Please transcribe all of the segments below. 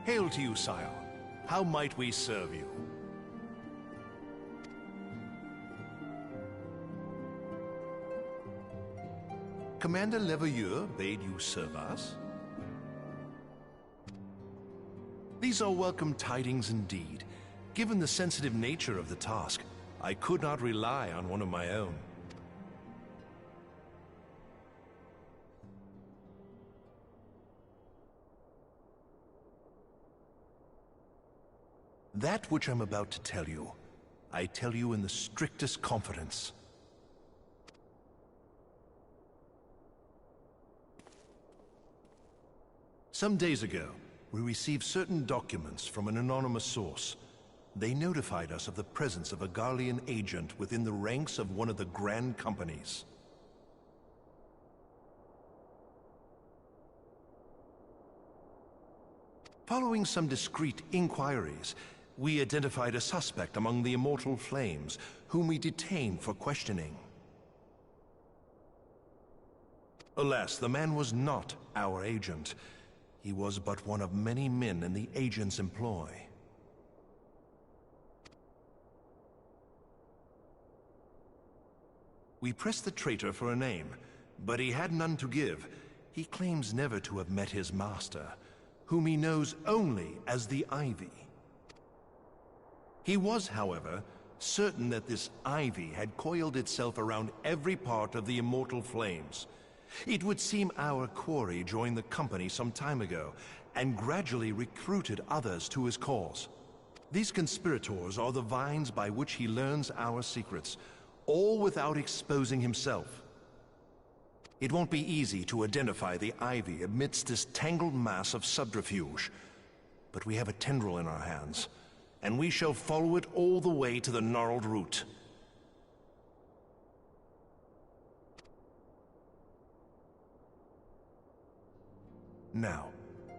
Hail to you, sire. How might we serve you? Commander Leveilleur bade you serve us? These are welcome tidings indeed. Given the sensitive nature of the task, I could not rely on one of my own. That which I'm about to tell you, I tell you in the strictest confidence. Some days ago, we received certain documents from an anonymous source. They notified us of the presence of a Garlean agent within the ranks of one of the Grand Companies. Following some discreet inquiries, we identified a suspect among the Immortal Flames, whom we detained for questioning. Alas, the man was not our agent. He was but one of many men in the agent's employ. We pressed the traitor for a name, but he had none to give. He claims never to have met his master, whom he knows only as the Ivy. He was, however, certain that this Ivy had coiled itself around every part of the Immortal Flames. It would seem our quarry joined the company some time ago, and gradually recruited others to his cause. These conspirators are the vines by which he learns our secrets, all without exposing himself. It won't be easy to identify the Ivy amidst this tangled mass of subterfuge, but we have a tendril in our hands, and we shall follow it all the way to the gnarled root. Now,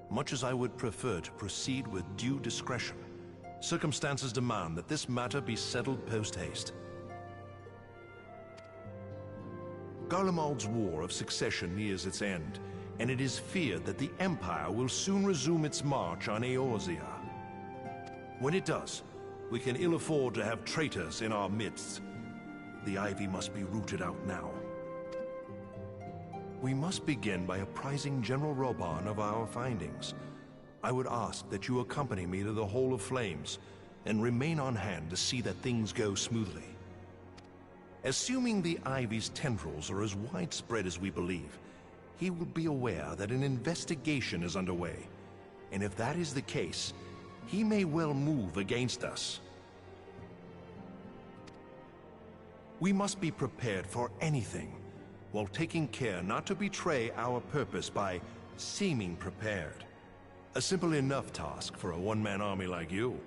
much as I would prefer to proceed with due discretion, circumstances demand that this matter be settled post-haste. Garlemald's War of Succession nears its end, and it is feared that the Empire will soon resume its march on Eorzea. When it does, we can ill afford to have traitors in our midst. The Ivy must be rooted out now. We must begin by apprising General Roban of our findings. I would ask that you accompany me to the Hall of Flames, and remain on hand to see that things go smoothly. Assuming the Ivy's tendrils are as widespread as we believe, he will be aware that an investigation is underway, and if that is the case, he may well move against us. We must be prepared for anything, while taking care not to betray our purpose by seeming prepared. A simple enough task for a one-man army like you.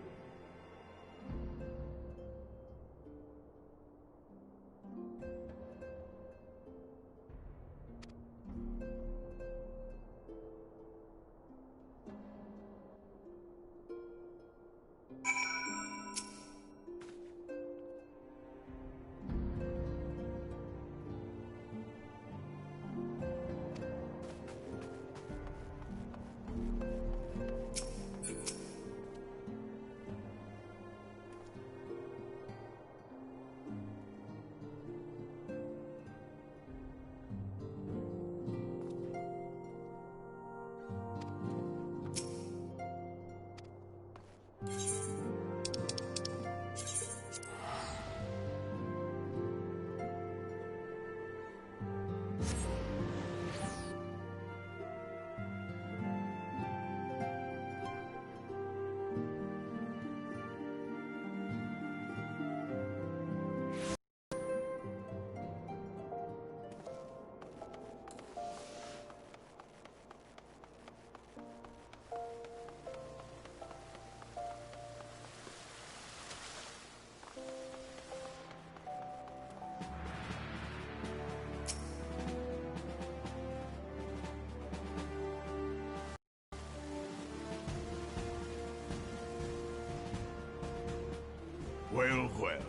Well, well.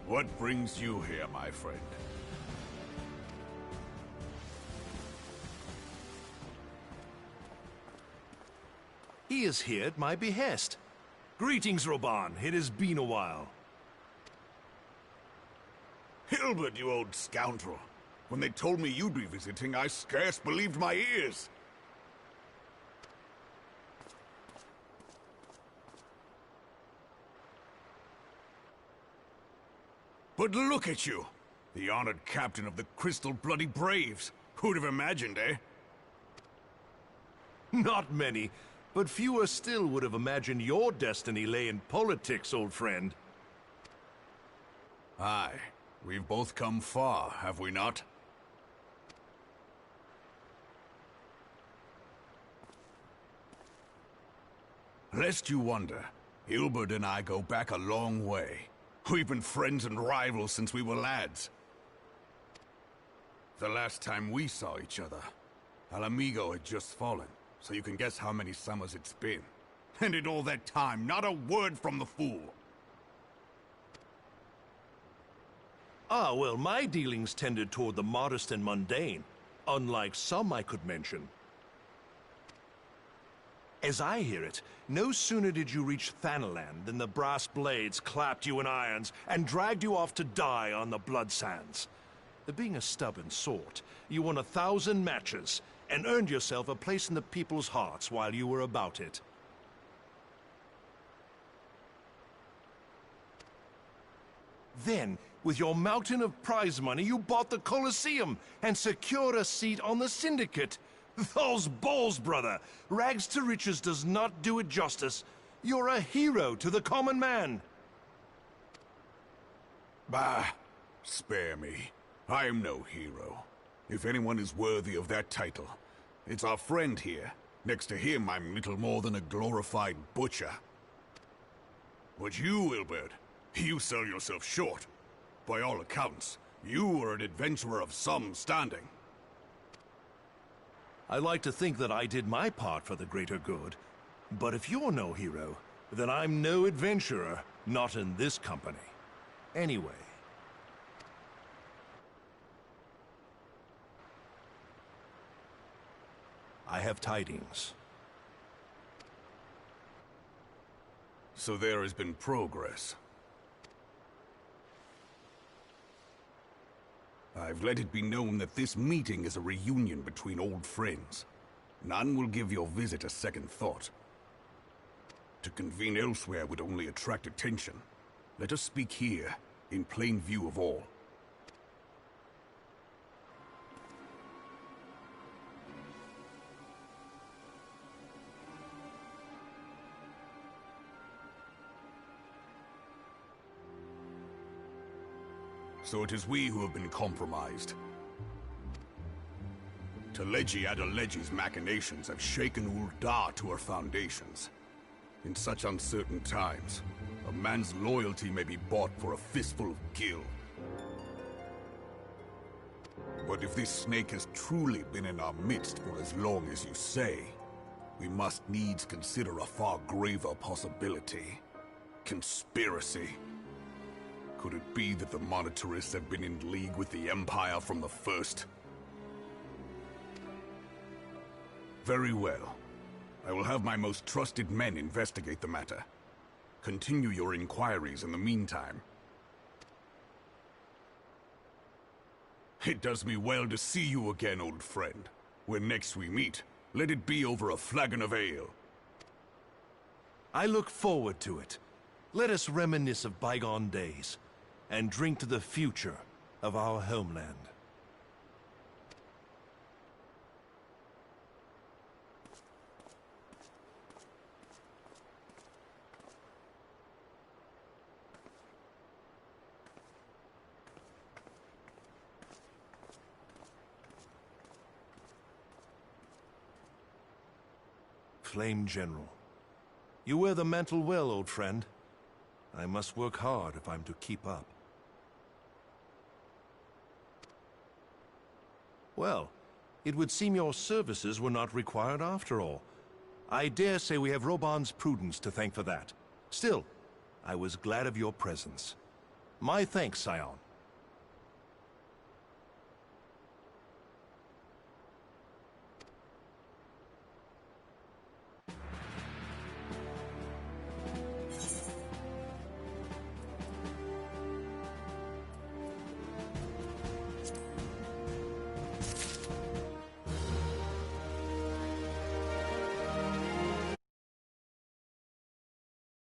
What brings you here, my friend? He He is here at my behest. Greetings, Roban. It has been a while. Hilbert, you old scoundrel. When they told me you'd be visiting, I scarce believed my ears. But look at you! The honored captain of the Crystal Bloody Braves. Who'd have imagined, eh? Not many, but fewer still would have imagined your destiny lay in politics, old friend. Aye. We've both come far, have we not? Lest you wonder, Hilbert and I go back a long way. We've been friends and rivals since we were lads. The last time we saw each other, Alamigo had just fallen, so you can guess how many summers it's been. And in all that time, not a word from the fool. Ah, well, my dealings tended toward the modest and mundane, unlike some I could mention. As I hear it, no sooner did you reach Thanalan than the brass blades clapped you in irons and dragged you off to die on the blood sands. Being a stubborn sort, you won 1,000 matches and earned yourself a place in the people's hearts while you were about it. Then, with your mountain of prize money, you bought the Colosseum and secured a seat on the Syndicate. Those balls, brother! Rags to riches does not do it justice. You're a hero to the common man. Bah, spare me. I'm no hero. If anyone is worthy of that title, it's our friend here. Next to him, I'm little more than a glorified butcher. But you, Hilbert, you sell yourself short. By all accounts, you are an adventurer of some standing. I like to think that I did my part for the greater good. But if you're no hero, then I'm no adventurer, not in this company. Anyway. I have tidings. So there has been progress. I've let it be known that this meeting is a reunion between old friends. None will give your visit a second thought. To convene elsewhere would only attract attention. Let us speak here, in plain view of all. So it is we who have been compromised. Teleji Adeleji's machinations have shaken Ul'dah to her foundations. In such uncertain times, a man's loyalty may be bought for a fistful of gil. But if this snake has truly been in our midst for as long as you say, we must needs consider a far graver possibility. Conspiracy. Could it be that the Monitarists have been in league with the Empire from the first? Very well. I will have my most trusted men investigate the matter. Continue your inquiries in the meantime. It does me well to see you again, old friend. When next we meet, let it be over a flagon of ale. I look forward to it. Let us reminisce of bygone days, and drink to the future of our homeland. Flame General. You wear the mantle well, old friend. I must work hard if I'm to keep up. Well, it would seem your services were not required after all. I dare say we have Roban's prudence to thank for that. Still, I was glad of your presence. My thanks, Scion.